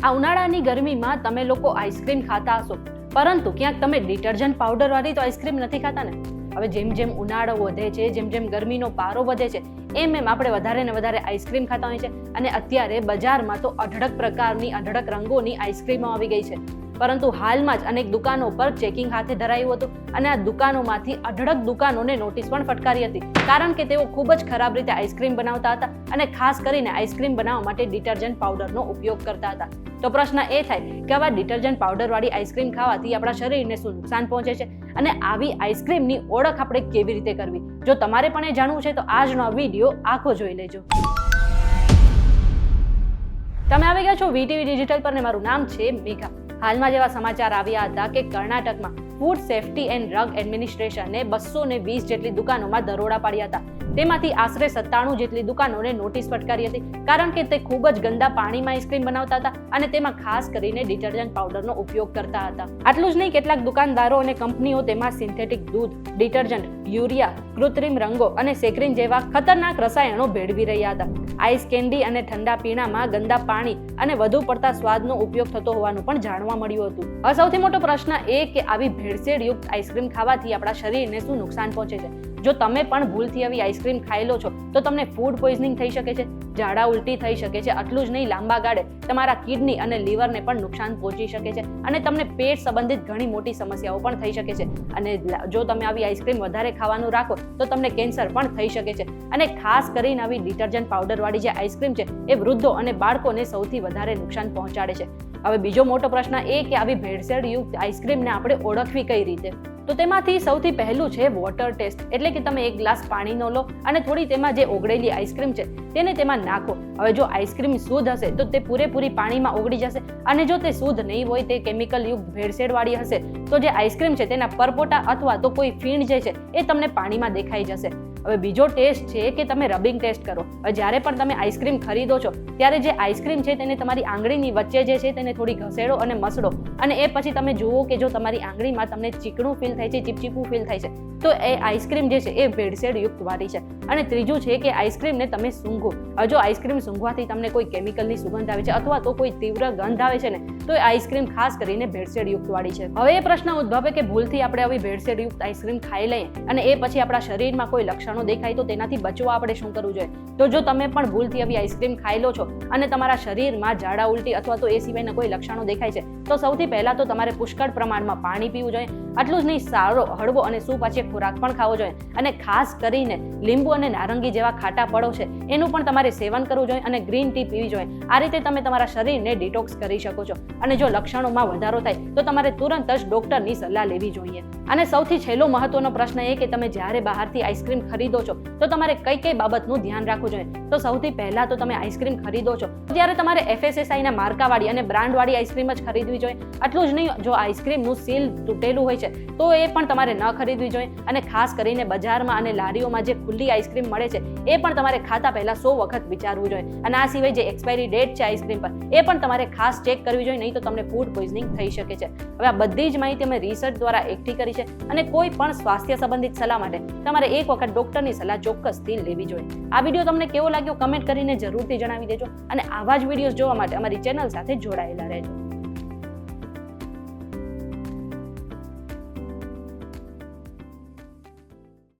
આ ઉનાળાની ગરમીમાં તમે લોકો આઈસ્ક્રીમ ખાતા હશો, પરંતુ ક્યાંક તમે ડિટર્જન્ટ પાવડર વાળી તો આઈસ્ક્રીમ નથી ખાતા ને? હવે જેમ જેમ ઉનાળો વધે છે, જેમ જેમ ગરમીનો પારો વધે છે, એમ આપણે વધારે ને વધારે આઈસ્ક્રીમ ખાતા હોય છે. અને અત્યારે બજારમાં તો અઢળક પ્રકારની અઢળક રંગોની આઈસ્ક્રીમો આવી ગઈ છે. પરંતુ હાલમાં જ અનેક દુકાનો પર ચેકિંગ હાથે ધરાયું હતું અને આ દુકાનોમાંથી અઢળક દુકાનોને નોટિસ પણ ફટકારી હતી, કારણ કે તેઓ ખૂબ જ ખરાબ રીતે આઈસ્ક્રીમ બનાવતા હતા અને ખાસ કરીને આઈસ્ક્રીમ બનાવવા માટે ડિટર્જન્ટ પાવડરનો ઉપયોગ કરતા હતા. તો પ્રશ્ન એ થાય કે આવા ડિટર્જન્ટ પાવડર વાળી આઈસ્ક્રીમ ખાવાથી આપણા શરીરને શું નુકસાન પહોંચે છે અને આવી આઈસ્ક્રીમની ઓળખ આપણે કેવી રીતે કરવી? જો તમારે પણ એ જાણવું છે તો આજનો આ વિડીયો આખો જોઈ લેજો. તમે આવી ગયા છો વીટીવી ડિજિટલ પર ને મારું નામ છે મેઘા. હાલમાં જેવા સમાચાર આવ્યા હતા કે કર્ણાટકમાં ફૂડ સેફ્ટી એન્ડ ડ્રગ એડમિનિસ્ટ્રેશને 220 જેટલી દુકાનોમાં દરોડા પાડ્યા હતા. તેમાંથી આશરે 97 જેટલી દુકાનોને નોટિસ ફટકારી હતી, કારણ કે તે ખૂબ જ ગંદા પાણીમાં આઈસ્ક્રીમ બનાવતા હતા અને તેમાં ખાસ કરીને ડિટર્જન્ટ પાવડરનો ઉપયોગ કરતા હતા. આટલું જ નહીં, કેટલાક દુકાનદારો અને કંપનીઓ તેમાં સિન્થેટિક દૂધ, ડિટર્જન્ટ, યુરિયા, કૃત્રિમ રંગો અને સેક્રિન જેવા ખતરનાક રસાયણો ભેળવી રહ્યા હતા. આઈસ કેન્ડી અને ઠંડા પીણામાં ગંદા પાણી અને વધુ પડતા સ્વાદનો ઉપયોગ થતો હોવાનું પણ જાણવા મળ્યું હતું. હવે સૌથી મોટો પ્રશ્ન એ કે આવી ભેળસેળયુક્ત આઈસ્ક્રીમ ખાવાથી આપણા શરીરને શું નુકસાન પહોંચે છે? જો તમે પણ ભૂલથી આવી આઈસ્ક્રીમ ખાઈ લો છો તો તમને ફૂડ પોઈઝનિંગ થઈ શકે છે, ઝાડા ઉલટી થઈ શકે છે. આટલું જ નહીં, લાંબા ગાળે તમારા કિડની અને લીવરને પણ નુકસાન પહોંચી શકે છે અને તમને પેટ સંબંધિત ઘણી મોટી સમસ્યાઓ પણ થઈ શકે છે. અને જો તમે આવી આઈસ્ક્રીમ વધારે ખાવાનું રાખો તો તમને કેન્સર પણ થઈ શકે છે. અને ખાસ કરીને આવી ડિટર્જન્ટ પાવડર વાળી જે આઈસ્ક્રીમ છે એ વૃદ્ધો અને બાળકોને સૌથી વધારે નુકસાન પહોંચાડે છે. હવે બીજો મોટો પ્રશ્ન એ કે આવી ભેળસેળયુક્ત આઈસ્ક્રીમને આપણે ઓળખવી કઈ રીતે? તો તેમાંથી સૌથી પહેલું છે વોટર ટેસ્ટ. એટલે કે તમે એક ગ્લાસ પાણીનો લો અને થોડી તેમાં જે ઓગળેલી આઈસ્ક્રીમ છે તેને તેમાં નાખો. હવે જો આઈસ્ક્રીમ શુદ્ધ હશે તો તે પૂરેપૂરી પાણીમાં ઓગળી જશે, અને જો તે શુદ્ધ નહીં હોય, તે કેમિકલ યુક્ત ભેળસેળવાળી હશે, તો જે આઈસ્ક્રીમ છે તેના પરપોટા અથવા તો કોઈ ફીણ જે છે એ તમને પાણીમાં દેખાઈ જશે. હવે બીજો ટેસ્ટ છે કે તમે રબિંગ ટેસ્ટ કરો. હવે જ્યારે પણ તમે આઈસ્ક્રીમ ખરીદો છો ત્યારે જે આઈસ્ક્રીમ છે તેને તમારી આંગળીની વચ્ચે જે છે તેને થોડી ઘસેડો અને મસળો, અને એ પછી તમે જુઓ કે જો તમારી આંગળીમાં તમને ચીકણું ફીલ થાય છે, ચીપચીપું ફીલ થાય છે, તો એ આઈસ્ક્રીમ જે છે એ ભેળસેળયુક્ત વાળી છે. અને ત્રીજું છે કે આઈસ્ક્રીમને તમે સૂંઘો. હવે જો આઈસ્ક્રીમ સૂંઘવાથી તમને કોઈ કેમિકલની સુગંધ આવે છે અથવા તો કોઈ તીવ્ર ગંધ આવે છે ને, તો એ આઈસ્ક્રીમ ખાસ કરીને ભેળસેળયુક્ત વાળી છે. હવે એ પ્રશ્ન ઉદ્ભવે કે ભૂલથી આપણે આવી ભેળસેળયુક્ત આઈસ્ક્રીમ ખાઈ લઈએ અને એ પછી આપણા શરીરમાં કોઈ લક્ષણો દેખાય તો તેનાથી બચવા આપણે શું કરવું જોઈએ? તો જો તમે પણ ભૂલથી આવી આઈસ્ક્રીમ ખાઈ લો છો અને તમારા શરીરમાં ઝાડા ઉલટી અથવા તો એ સિવાયના કોઈ લક્ષણો દેખાય છે, તો સૌથી પહેલા તો તમારે પુષ્કળ પ્રમાણમાં પાણી પીવું જોઈએ. આટલું જ નહીં, સારો હળવો અને સુપાચ્ય ખોરાક પણ ખાવો જોઈએ. અને ખાસ કરીને લીંબુ અને નારંગી જેવા ખાટા ફળો છે એનું પણ તમારે સેવન કરવું જોઈએ અને ગ્રીન ટી પીવી જોઈએ. આ રીતે તમે તમારા શરીરને ડિટોક્સ કરી શકો છો. અને જો લક્ષણોમાં વધારો થાય તો તમારે તુરંત જ ડોક્ટરની સલાહ લેવી જોઈએ. અને સૌથી છેલ્લો મહત્વનો પ્રશ્ન એ કે તમે જ્યારે બહારથી આઈસ્ક્રીમ ખરીદો છો તો તમારે કઈ કઈ બાબતનું ધ્યાન રાખવું જોઈએ? તો સૌથી પહેલા તો તમે આઈસ્ક્રીમ ખરીદો છો ત્યારે તમારે FSSAI ના માર્કાવાળી અને બ્રાન્ડવાળી આઈસ્ક્રીમ જ ખરીદવી જોઈએ. આટલું જ નહીં, જો આઈસ્ક્રીમનું સીલ તૂટેલું હોય છે તો એ પણ તમારે ન ખરીદવી જોઈએ. અને ખાસ કરીને બજારમાં અને લારીઓમાં જે ખુલ્લી આઈસ્ક્રીમ મળે છે એ પણ તમારે ખાતા પહેલા 100 વખત વિચારવું જોઈએ. અને આ સિવાય જે એક્સપાયરી ડેટ છે આઈસ્ક્રીમ પર એ પણ તમારે ખાસ ચેક કરવી જોઈએ, નહીં તો તમને ફૂડ પોઈઝનિંગ થઈ શકે છે. હવે આ બધી જ માહિતી અમે રિસર્ચ દ્વારા એકઠી કરી છે, અને કોઈ પણ સ્વાસ્થ્ય સંબંધિત સલાહ માટે તમારે એક વખત ડોક્ટરની સલાહ ચોક્કસથી લેવી જોઈએ. આ વિડીયો તમને કેવો લાગ્યો કમેન્ટ કરીને જરૂરથી જણાવી દેજો, અને આવા જ વિડીયોઝ જોવા માટે અમારી ચેનલ સાથે જોડાયેલા રહેજો.